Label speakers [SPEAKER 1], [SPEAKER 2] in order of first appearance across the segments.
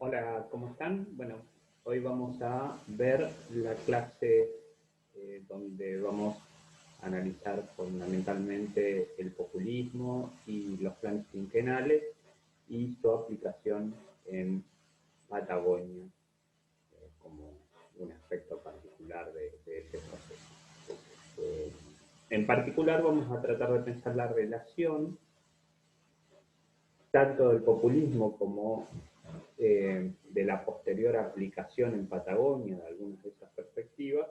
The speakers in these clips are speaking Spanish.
[SPEAKER 1] Hola, ¿cómo están? Bueno, hoy vamos a ver la clase donde vamos a analizar fundamentalmente el populismo y los planes quinquenales y su aplicación en Patagonia como un aspecto particular de ese proceso. Eh, en particular vamos a tratar de pensar la relación tanto del populismo como de la posterior aplicación en Patagonia de algunas de esas perspectivas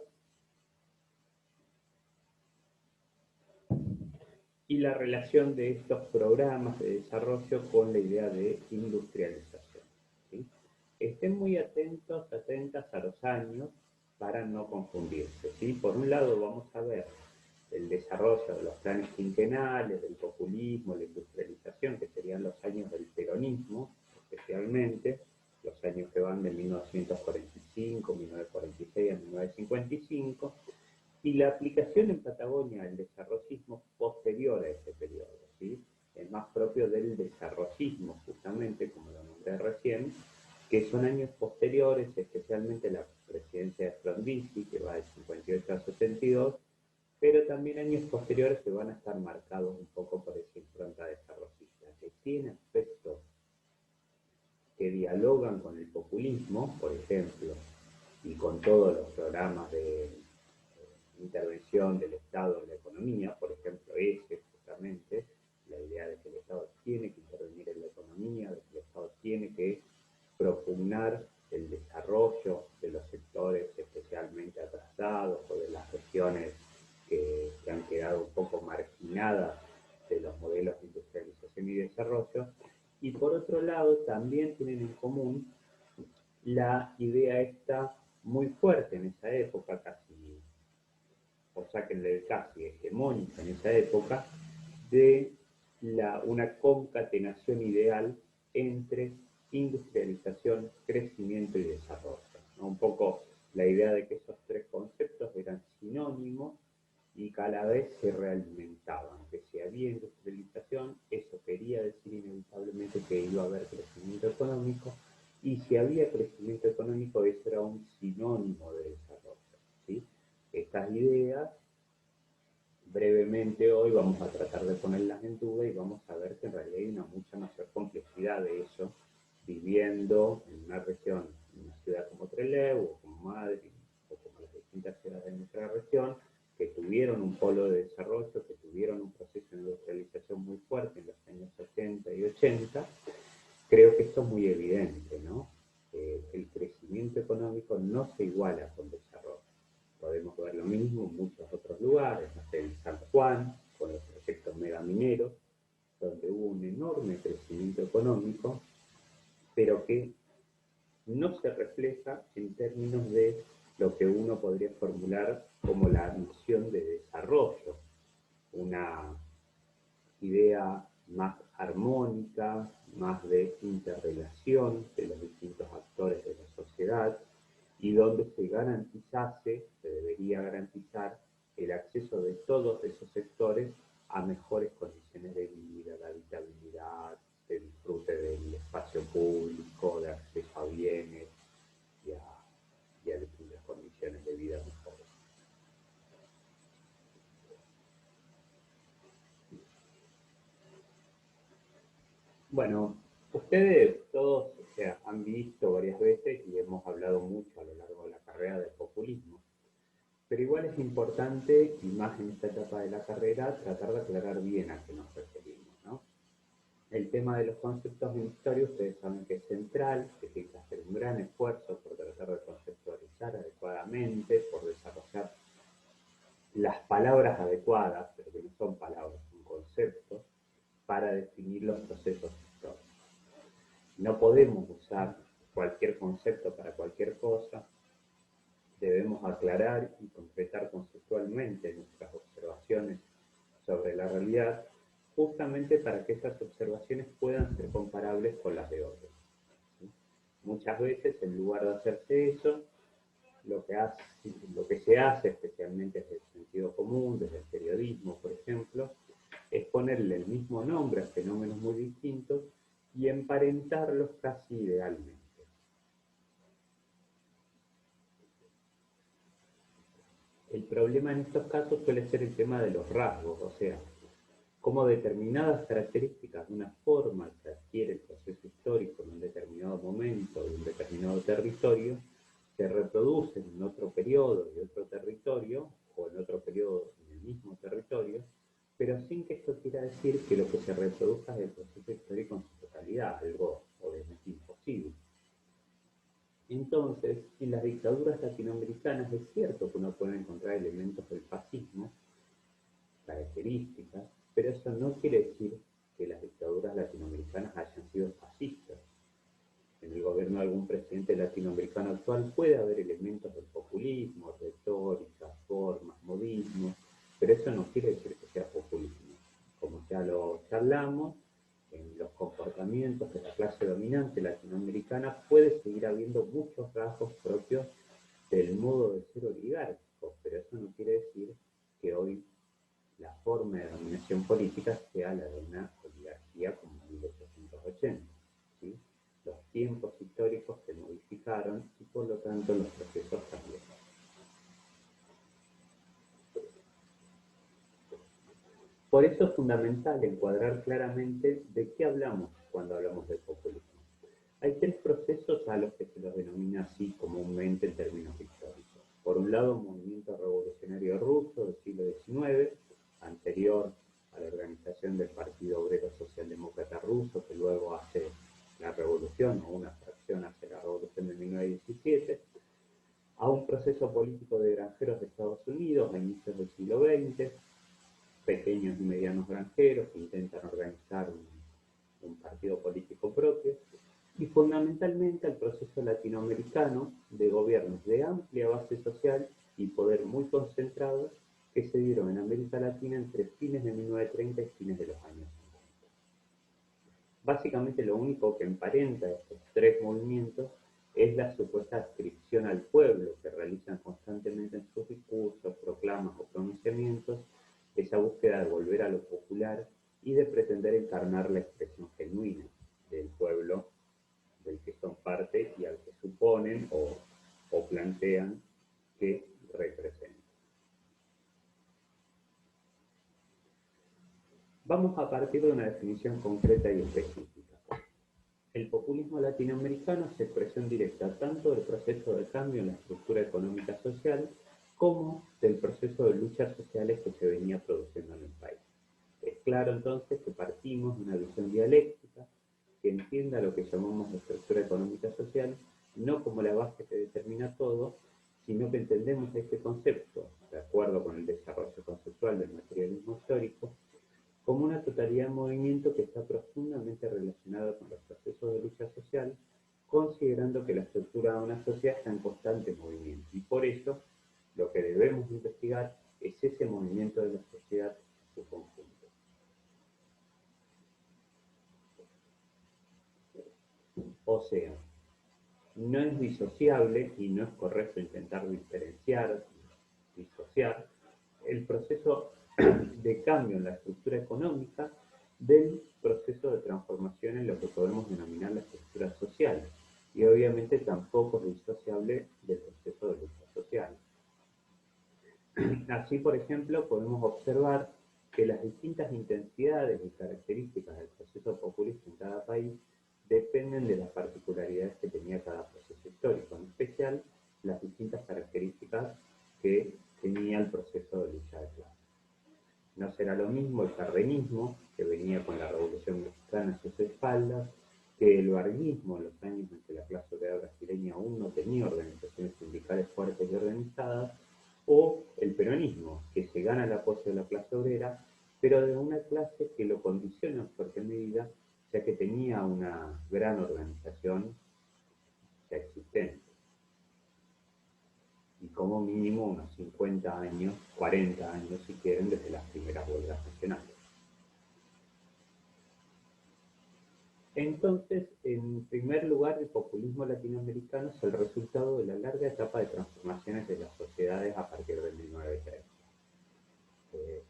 [SPEAKER 1] y la relación de estos programas de desarrollo con la idea de industrialización. ¿Sí? Estén muy atentos, atentas a los años para no confundirse. ¿Sí? Por un lado vamos a ver el desarrollo de los planes quinquenales, del populismo, la industrialización, que serían los años del peronismo, especialmente, los años que van de 1945, 1946 a 1955, y la aplicación en Patagonia del desarrollismo posterior a ese periodo, ¿sí? Es más propio del desarrollismo, justamente, como lo nombré recién, que son años posteriores, especialmente la presidencia de Frondizi, que va del 58 a 62, pero también años posteriores que van a estar marcados un poco por esa impronta desarrollista, que tiene aspectos que dialogan con el populismo, por ejemplo, y con todos los programas de intervención del Estado en la economía, por ejemplo, ese justamente, la idea de que el Estado tiene que intervenir en la economía, de que el Estado tiene que propugnar el desarrollo de los sectores especialmente atrasados o de las regiones que han quedado un poco marginadas de los modelos de industrialización y desarrollo. Y por otro lado, también tienen en común la idea esta muy fuerte en esa época, casi, o sáquenle casi hegemónica en esa época, de una concatenación ideal entre industrialización, crecimiento y desarrollo, ¿no? Un poco la idea de que esos tres conceptos eran sinónimos y cada vez se realimentaban, que si había industrialización, eso quería decir inevitablemente que iba a haber crecimiento económico, y si había crecimiento económico, eso era un sinónimo de desarrollo, ¿sí? Estas ideas, brevemente hoy vamos a tratar de ponerlas en duda y vamos a ver que en realidad hay una mucha mayor complejidad de eso, viviendo en una región, en una ciudad como Trelew o como Madrid o como las distintas ciudades de nuestra región, que tuvieron un polo de desarrollo, que tuvieron un proceso de industrialización muy fuerte en los años 70 y 80, creo que esto es muy evidente, ¿no? El crecimiento económico no se iguala con desarrollo. Podemos ver lo mismo en muchos otros lugares, no sé, en San Juan, con los proyectos megamineros, donde hubo un enorme crecimiento económico, pero que no se refleja en términos de lo que uno podría formular como la noción de desarrollo, una idea más armónica, más de interrelación de los distintos actores de la sociedad, y donde se garantizase, se debería garantizar el acceso de todos esos sectores a mejores condiciones de vida, de habitabilidad, de disfrute del espacio público, de acceso a bienes y a distintas condiciones de vida mejores. Bueno, ustedes todos, o sea, han visto varias veces y hemos hablado mucho a lo largo de la carrera del populismo, pero igual es importante, y más en esta etapa de la carrera, tratar de aclarar bien a qué nos referimos, ¿no? El tema de los conceptos de historia, ustedes saben que es central, que tiene que hacer un gran esfuerzo por tratar de conceptualizar adecuadamente, por desarrollar las palabras adecuadas, pero que no son palabras, son conceptos, para definir los procesos históricos. No podemos usar cualquier concepto para cualquier cosa, debemos aclarar y concretar conceptualmente nuestras observaciones sobre la realidad, justamente para que esas observaciones puedan ser comparables con las de otros. ¿Sí? Muchas veces, en lugar de hacerse eso, lo que se hace, especialmente desde el sentido común, desde el periodismo, por ejemplo, es ponerle el mismo nombre a fenómenos muy distintos y emparentarlos casi idealmente. El problema en estos casos suele ser el tema de los rasgos, o sea, cómo determinadas características de una forma que adquiere el proceso histórico en un determinado momento, de un determinado territorio, se reproducen en otro periodo y otro territorio, o en otro periodo en el mismo territorio, pero sin que esto quiera decir que lo que se reproduzca es el proceso histórico en su totalidad, algo obviamente imposible. Entonces, en las dictaduras latinoamericanas es cierto que uno puede encontrar elementos del fascismo, características, pero eso no quiere decir que las dictaduras latinoamericanas hayan sido fascistas. En el gobierno de algún presidente latinoamericano actual puede haber elementos del populismo, retórica, formas, modismos, pero eso no quiere decir que sea populismo. Como ya lo charlamos, en los comportamientos de la clase dominante latinoamericana puede seguir habiendo muchos rasgos propios del modo de ser oligárquico, pero eso no quiere decir que hoy la forma de dominación política sea la de una oligarquía como en 1880. ¿Sí? Los tiempos históricos se modificaron y por lo tanto los procesos también. Por eso es fundamental encuadrar claramente de qué hablamos cuando hablamos del populismo. Hay tres procesos a los que se los denomina así comúnmente en términos históricos. Por un lado, un movimiento revolucionario ruso del siglo XIX, anterior a la organización del Partido Obrero Socialdemócrata Ruso, que luego hace la revolución, o una fracción hace la revolución de 1917, a un proceso político de granjeros de Estados Unidos a inicios del siglo XX, pequeños y medianos granjeros que intentan organizar un partido político propio, y fundamentalmente al proceso latinoamericano de gobiernos de amplia base social y poder muy concentrado que se dieron en América Latina entre fines de 1930 y fines de los años 50. Básicamente lo único que emparenta estos tres movimientos es la supuesta adscripción al pueblo que realizan constantemente en sus discursos, proclamas o pronunciamientos, esa búsqueda de volver a lo popular y de pretender encarnar la expresión genuina del pueblo del que son parte y al que suponen o plantean que representan. Vamos a partir de una definición concreta y específica. El populismo latinoamericano es expresión directa tanto del proceso de cambio en la estructura económica social como del proceso de luchas sociales que se venía produciendo en el país. Es claro entonces que partimos de una visión dialéctica que entienda lo que llamamos la estructura económica social, no como la base que determina todo, sino que entendemos este concepto, de acuerdo con el desarrollo conceptual del materialismo histórico, como una totalidad de movimiento que está profundamente relacionado con los procesos de lucha social, considerando que la estructura de una sociedad está en constante movimiento. Y por eso, lo que debemos investigar es ese movimiento de la sociedad en su conjunto. O sea, no es disociable y no es correcto intentar diferenciar, disociar el proceso de cambio en la estructura económica del proceso de transformación en lo que podemos denominar la estructura social. Y obviamente tampoco es disociable del proceso de lucha social. Así, por ejemplo, podemos observar que las distintas intensidades y características del proceso populista en cada país dependen de las particularidades que tenía cada proceso histórico, en especial las distintas características que tenía el proceso de lucha de clases. No será lo mismo el cardenismo, que venía con la Revolución Mexicana a sus espaldas, que el varguismo en los años en que la clase obrera brasileña aún no tenía organizaciones sindicales fuertes y organizadas, o el peronismo, que se gana el apoyo de la clase obrera, pero de una clase que lo condiciona en fuerte medida, ya que tenía una gran organización ya existente. Y como mínimo unos 50 años, 40 años si quieren, desde las primeras huelgas nacionales. Entonces, en primer lugar, el populismo latinoamericano es el resultado de la larga etapa de transformaciones de las sociedades a partir de 1930.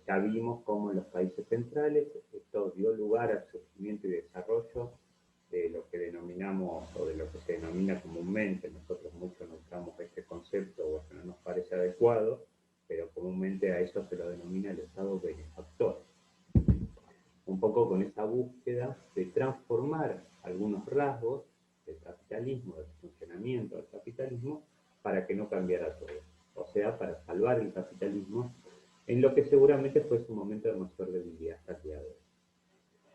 [SPEAKER 1] Ya vimos cómo en los países centrales esto dio lugar al surgimiento y desarrollo de lo que denominamos o de lo que se denomina comúnmente, nosotros mucho no usamos este concepto o que no nos parece adecuado, pero comúnmente a eso se lo denomina el Estado benefactor. Un poco con esa búsqueda de transformar algunos rasgos del capitalismo, del funcionamiento del capitalismo, para que no cambiara todo. O sea, para salvar el capitalismo en lo que seguramente fue su momento de mayor debilidad hasta el día de hoy.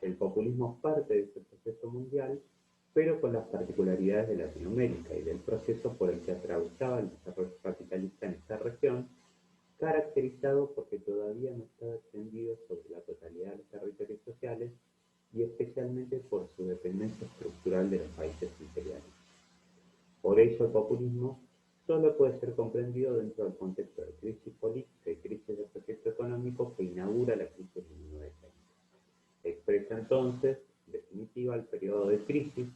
[SPEAKER 1] El populismo es parte de ese proceso mundial, pero con las particularidades de Latinoamérica y del proceso por el que atravesaba el desarrollo capitalista en esta región, caracterizado porque todavía no estaba extendido sobre la totalidad de los territorios sociales y especialmente por su dependencia estructural de los países imperiales. Por ello, el populismo solo puede ser comprendido dentro del contexto de crisis política y crisis de proyecto económico que inaugura la crisis de 1930. Expresa entonces, en definitiva, el periodo de crisis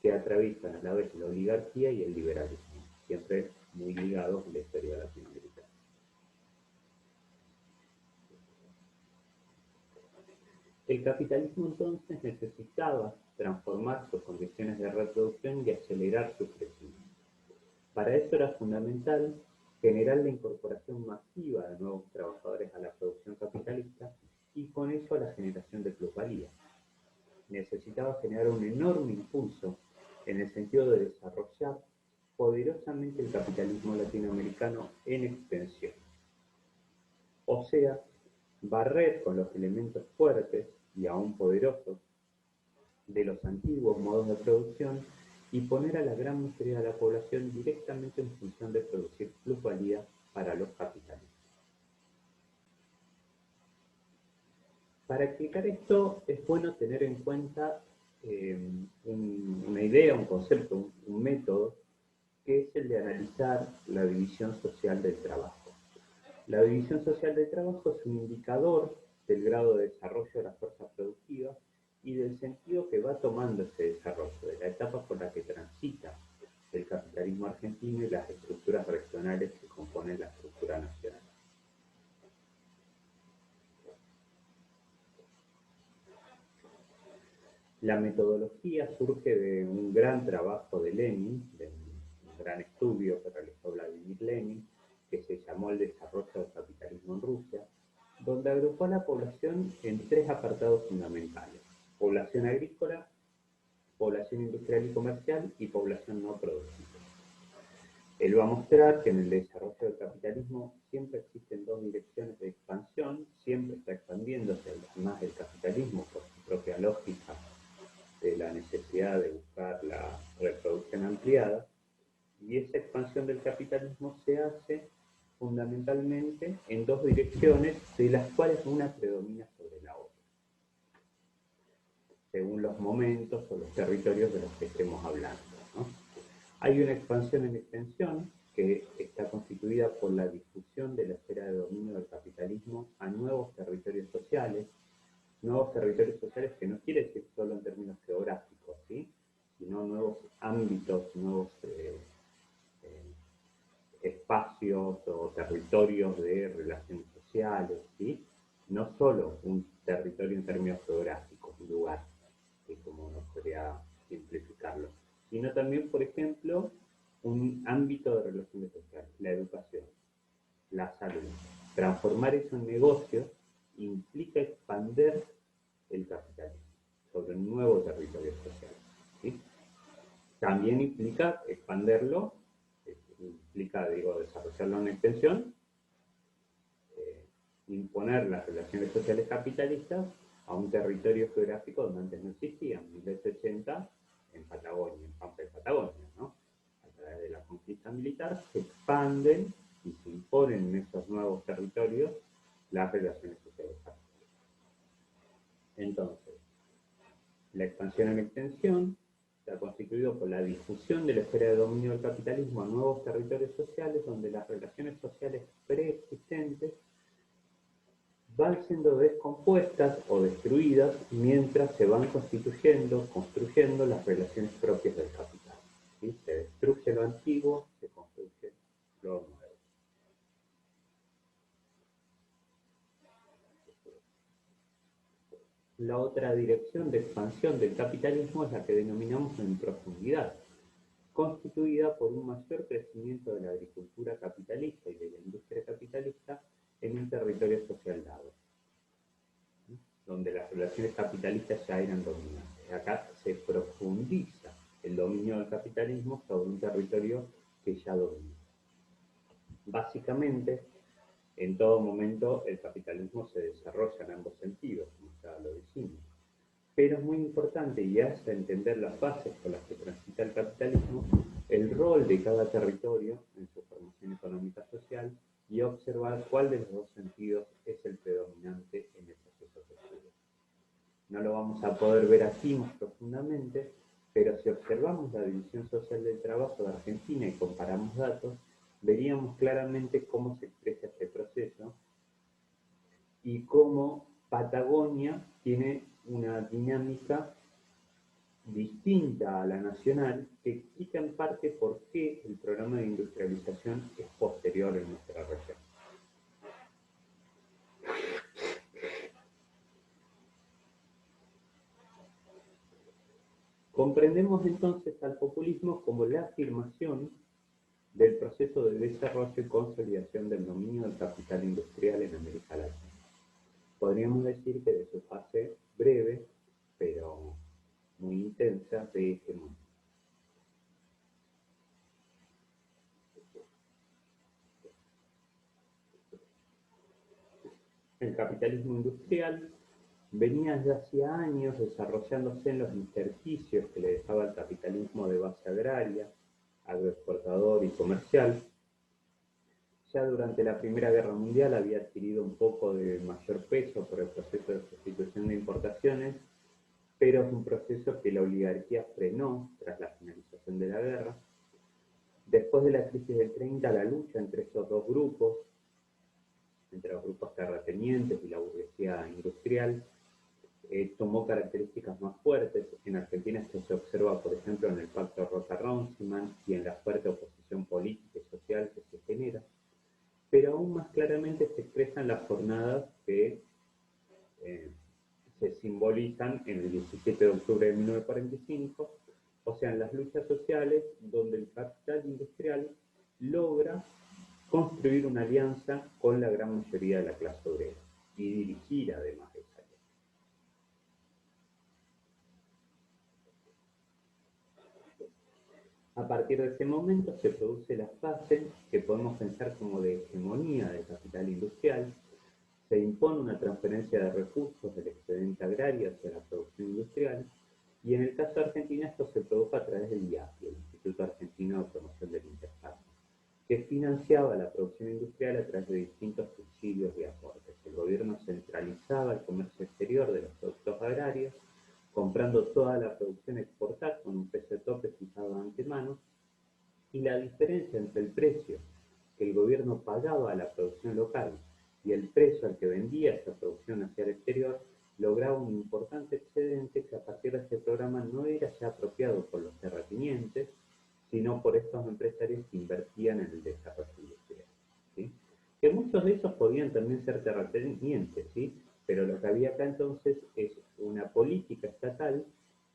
[SPEAKER 1] que atraviesan a la vez la oligarquía y el liberalismo, siempre muy ligados a la historia latinoamericana. El capitalismo entonces necesitaba transformar sus condiciones de reproducción y acelerar su crecimiento. Para eso era fundamental generar la incorporación masiva de nuevos trabajadores a la producción capitalista y con eso a la generación de plusvalía. Necesitaba generar un enorme impulso en el sentido de desarrollar poderosamente el capitalismo latinoamericano en extensión. O sea, barrer con los elementos fuertes y aún poderosos de los antiguos modos de producción y poner a la gran mayoría de la población directamente en función de producir plusvalía para los capitales. Para explicar esto es bueno tener en cuenta una idea, un concepto, un método, que es el de analizar la división social del trabajo. La división social del trabajo es un indicador del grado de desarrollo de la fuerza productiva y del sentido que va tomando ese desarrollo, de la etapa por la que transita el capitalismo argentino y las estructuras regionales que componen la estructura nacional. La metodología surge de un gran trabajo de Lenin, de un gran estudio que realizó Vladimir Lenin, que se llamó El desarrollo del capitalismo en Rusia, donde agrupó a la población en tres apartados fundamentales: población agrícola, población industrial y comercial y población no productiva. Él va a mostrar que en el desarrollo del capitalismo siempre existen dos direcciones de expansión, siempre está expandiéndose además el capitalismo por su propia lógica de la necesidad de buscar la reproducción ampliada, y esa expansión del capitalismo se hace fundamentalmente en dos direcciones, de las cuales una predomina sobre la otra, según los momentos o los territorios de los que estemos hablando, ¿no? Hay una expansión en extensión que está constituida por la difusión de la esfera de dominio del capitalismo a nuevos territorios sociales que no quiere decir solo en términos geográficos, ¿sí?, sino nuevos ámbitos, nuevos espacios o territorios de relaciones sociales, ¿sí? No solo un territorio en términos geográficos, un lugar, que como nos podría simplificarlo, sino también, por ejemplo, un ámbito de relaciones sociales, la educación, la salud. Transformar eso en negocio implica expandir el capitalismo sobre un nuevo territorio social, ¿sí? También implica expanderlo, implica, desarrollarlo en extensión, imponer las relaciones sociales capitalistas a un territorio geográfico donde antes no existía. En 1880, en Patagonia, en Pampa de Patagonia, ¿no? A través de la conquista militar se expanden y se imponen en esos nuevos territorios las relaciones sociales capitalistas. Entonces, la expansión en extensión está constituido por la difusión de la esfera de dominio del capitalismo a nuevos territorios sociales donde las relaciones sociales preexistentes van siendo descompuestas o destruidas mientras se van construyendo las relaciones propias del capital, ¿sí? Se destruye lo antiguo, se construye lo nuevo. La otra dirección de expansión del capitalismo es la que denominamos en profundidad. constituida por un mayor crecimiento de la agricultura capitalista y de la industria capitalista en un territorio social dado, donde las relaciones capitalistas ya eran dominantes. Acá se profundiza el dominio del capitalismo sobre un territorio que ya domina. Básicamente, en todo momento el capitalismo se desarrolla en ambos sentidos, como ya lo dijimos. Pero es muy importante y hace entender las bases por las que transita el capitalismo, el rol de cada territorio en su formación económica social y observar cuál de los dos sentidos es el predominante en el proceso de estudio. No lo vamos a poder ver aquí más profundamente, pero si observamos la división social del trabajo de Argentina y comparamos datos, veríamos claramente cómo se expresa este proceso y cómo Patagonia tiene una dinámica distinta a la nacional que explica en parte por qué el programa de industrialización es posterior en nuestra región. Comprendemos entonces al populismo como la afirmación del proceso de desarrollo y consolidación del dominio del capital industrial en América Latina. Podríamos decir que de su fase breve, pero muy intensa, de hegemonía. El capitalismo industrial venía desde hacía años desarrollándose en los intersticios que le dejaba el capitalismo de base agraria, agroexportador y comercial. Ya durante la Primera Guerra Mundial había adquirido un poco de mayor peso por el proceso de sustitución de importaciones, pero es un proceso que la oligarquía frenó tras la finalización de la guerra. Después de la crisis del 30, la lucha entre estos dos grupos, entre los grupos terratenientes y la burguesía industrial, tomó características más fuertes. En Argentina esto se observa, por ejemplo, en el Pacto Roca-Rounciman y en la fuerte oposición política y social que se genera, pero aún más claramente se expresan las jornadas que se simbolizan en el 17 de octubre de 1945, o sea, en las luchas sociales donde el capital industrial logra construir una alianza con la gran mayoría de la clase obrera y dirigir además esa alianza. A partir de ese momento se produce la fase que podemos pensar como de hegemonía del capital industrial. Se impone una transferencia de recursos del excedente agrario hacia la producción industrial, y en el caso de Argentina esto se produjo a través del IAPI, el Instituto Argentino de Promoción del Intercambio, que financiaba la producción industrial a través de distintos subsidios y aportes. El gobierno centralizaba el comercio exterior de los productos agrarios, comprando toda la producción exportada con un precio tope fijado de antemano, y la diferencia entre el precio que el gobierno pagaba a la producción local y el precio al que vendía esa producción hacia el exterior lograba un importante excedente que a partir de este programa no era ya apropiado por los terratenientes, sino por estos empresarios que invertían en el desarrollo industrial, ¿sí? Que muchos de esos podían también ser terratenientes, ¿sí? Pero lo que había acá entonces es una política estatal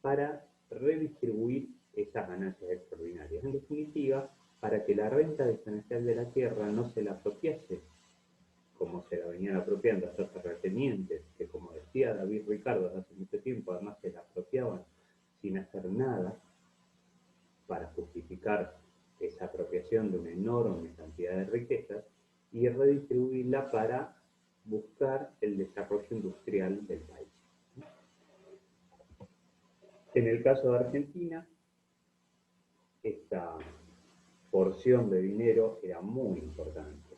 [SPEAKER 1] para redistribuir esas ganancias extraordinarias. En definitiva, para que la renta diferencial de la tierra no se la apropiase como se la venían apropiando a estos terratenientes, que como decía David Ricardo hace mucho tiempo, además se la apropiaban sin hacer nada para justificar esa apropiación de una enorme cantidad de riquezas, y redistribuirla para buscar el desarrollo industrial del país. En el caso de Argentina, esta porción de dinero era muy importante,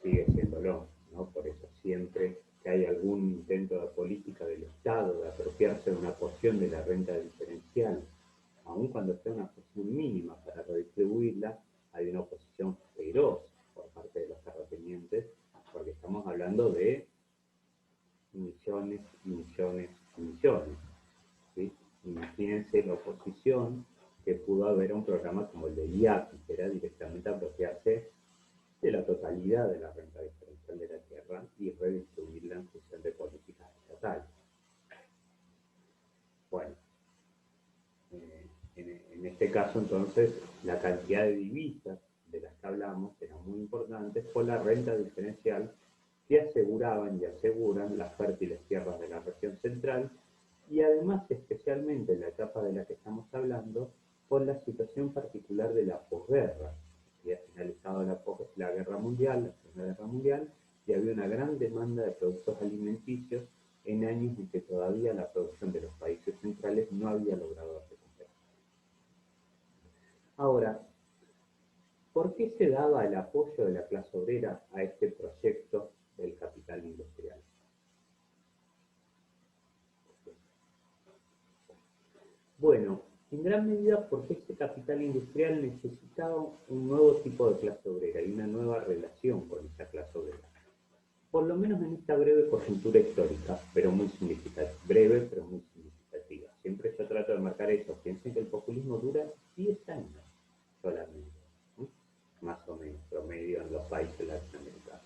[SPEAKER 1] sigue siéndolo, ¿no? Por eso siempre que hay algún intento de política del Estado de apropiarse de una porción de la renta diferencial, aun cuando sea una porción mínima para redistribuirla, hay una oposición feroz por parte de los terratenientes, porque estamos hablando de millones y millones y millones, ¿sí? Imagínense la oposición que pudo haber a un programa como el de IAPI, que era directamente apropiarse de la totalidad de la renta diferencial de la tierra y redistribuirla en función de políticas estatales. Bueno, En este caso, entonces, la cantidad de divisas de las que hablamos era muy importante por la renta diferencial que aseguraban y aseguran las fértiles tierras de la región central y además, especialmente en la etapa de la que estamos hablando, por la situación particular de la posguerra. Había finalizado la Guerra Mundial, la Segunda Guerra Mundial, y había una gran demanda de productos alimenticios en años en que todavía la producción de los países centrales no había logrado recuperar. Ahora, ¿por qué se daba el apoyo de la clase obrera a este proyecto del capital industrial? Bueno, en gran medida porque este capital industrial necesitaba un nuevo tipo de clase obrera y una nueva relación con esa clase obrera. Por lo menos en esta breve coyuntura histórica, pero muy significativa, breve pero muy significativa. Siempre yo trato de marcar eso. Piensen que el populismo dura 10 años solamente, ¿sí? Más o menos, promedio en los países latinoamericanos.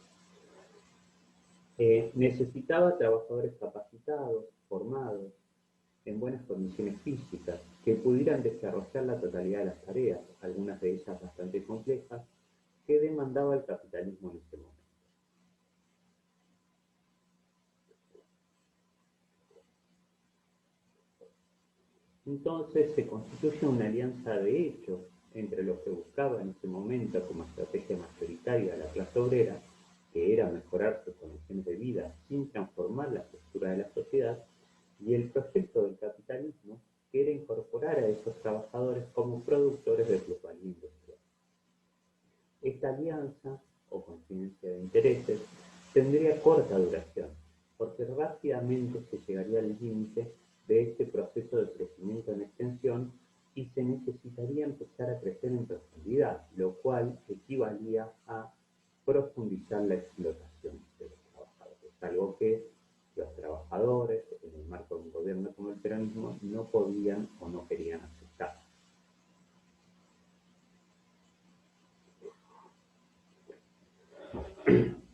[SPEAKER 1] Necesitaba trabajadores capacitados, formados, en buenas condiciones físicas, que pudieran desarrollar la totalidad de las tareas, algunas de ellas bastante complejas, que demandaba el capitalismo en ese momento. Entonces se constituye una alianza de hecho entre lo que buscaba en ese momento como estrategia mayoritaria la clase obrera, que era mejorar sus condiciones de vida sin transformar la estructura de la sociedad, y el proyecto del capitalismo, que era incorporar a esos trabajadores como productores de plusvalía industrial. Esta alianza, o coincidencia de intereses, tendría corta duración, porque rápidamente se llegaría al límite de este proceso de crecimiento en extensión y se necesitaría empezar a crecer en profundidad, lo cual equivalía a profundizar la explotación de los trabajadores, algo que los trabajadores, en el marco de un gobierno como el peronismo, no podían o no querían aceptar.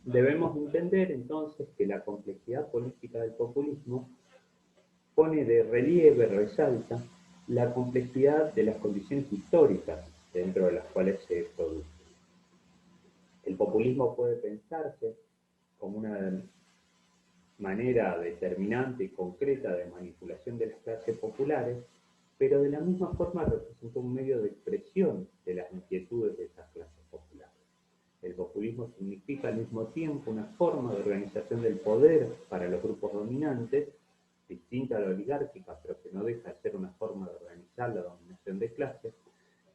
[SPEAKER 1] Debemos entender entonces que la complejidad política del populismo pone de relieve, resalta, la complejidad de las condiciones históricas dentro de las cuales se produce. El populismo puede pensarse como una manera determinante y concreta de manipulación de las clases populares, pero de la misma forma representa un medio de expresión de las inquietudes de esas clases populares. El populismo significa al mismo tiempo una forma de organización del poder para los grupos dominantes, distinta a la oligárquica, pero que no deja de ser una forma de organizar la dominación de clases,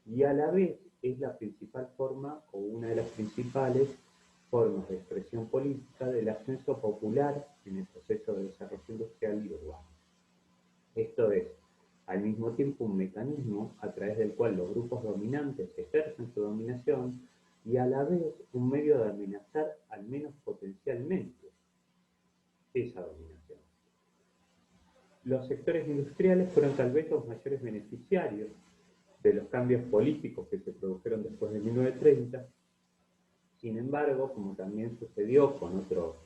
[SPEAKER 1] y a la vez es la principal forma o una de las principales formas de expresión política del ascenso popular en el proceso de desarrollo industrial y urbano. Esto es, al mismo tiempo, un mecanismo a través del cual los grupos dominantes ejercen su dominación y a la vez un medio de amenazar, al menos potencialmente, esa dominación. Los sectores industriales fueron tal vez los mayores beneficiarios de los cambios políticos que se produjeron después de 1930. Sin embargo, como también sucedió con otros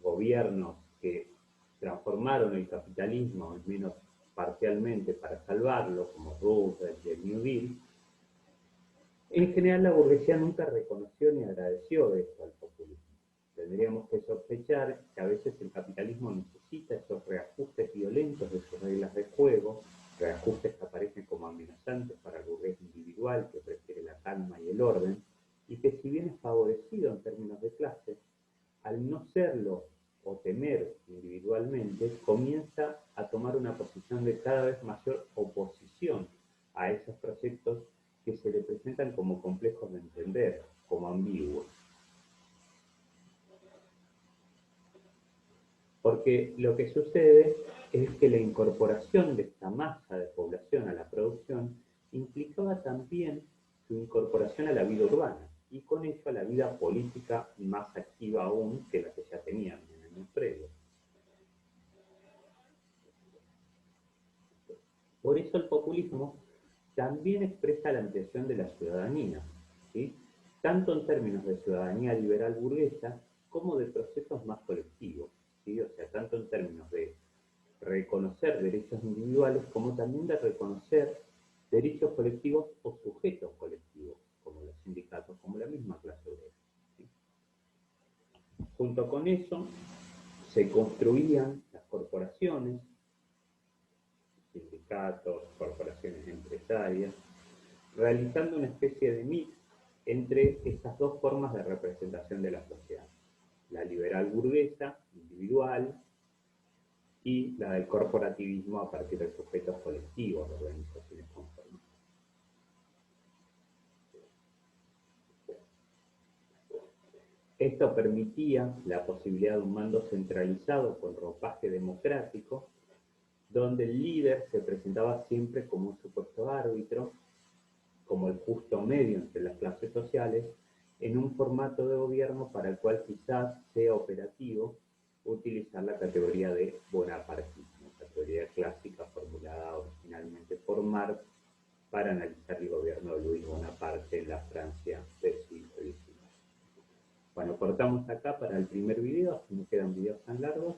[SPEAKER 1] gobiernos que transformaron el capitalismo, al menos parcialmente, para salvarlo, como Roosevelt y el New Deal, en general la burguesía nunca reconoció ni agradeció esto al populismo. Tendríamos que sospechar que a veces el capitalismo necesita esos reajustes violentos de sus reglas de juego, reajustes que aparecen como amenazantes para el burgués individual que prefiere la calma y el orden, y que si bien es favorecido en términos de clase, al no serlo o temer individualmente, comienza a tomar una posición de cada vez mayor oposición a esos proyectos que se le presentan como complejos de entender, como ambiguos. Porque lo que sucede es que la incorporación de esta masa de población a la producción implicaba también su incorporación a la vida urbana y con ello a la vida política más activa aún que la que ya tenían en años previos. Por eso el populismo también expresa la ampliación de la ciudadanía, ¿sí? Tanto en términos de ciudadanía liberal burguesa como de procesos más colectivos, ¿sí? O sea, tanto en términos de reconocer derechos individuales como también de reconocer derechos colectivos o sujetos colectivos, como los sindicatos, como la misma clase obrera. ¿Sí? Junto con eso, se construían las corporaciones, sindicatos, corporaciones empresarias, realizando una especie de mix entre estas dos formas de representación de la sociedad, la liberal burguesa, individual, y la del corporativismo a partir de sujetos colectivos, de organizaciones conformes. Esto permitía la posibilidad de un mando centralizado con ropaje democrático, donde el líder se presentaba siempre como un supuesto árbitro, como el justo medio entre las clases sociales, en un formato de gobierno para el cual quizás sea operativo utilizar la categoría de bonapartismo, categoría clásica formulada originalmente por Marx para analizar el gobierno de Luis Bonaparte en la Francia del siglo XIX. Bueno, cortamos acá para el primer video, así no quedan videos tan largos.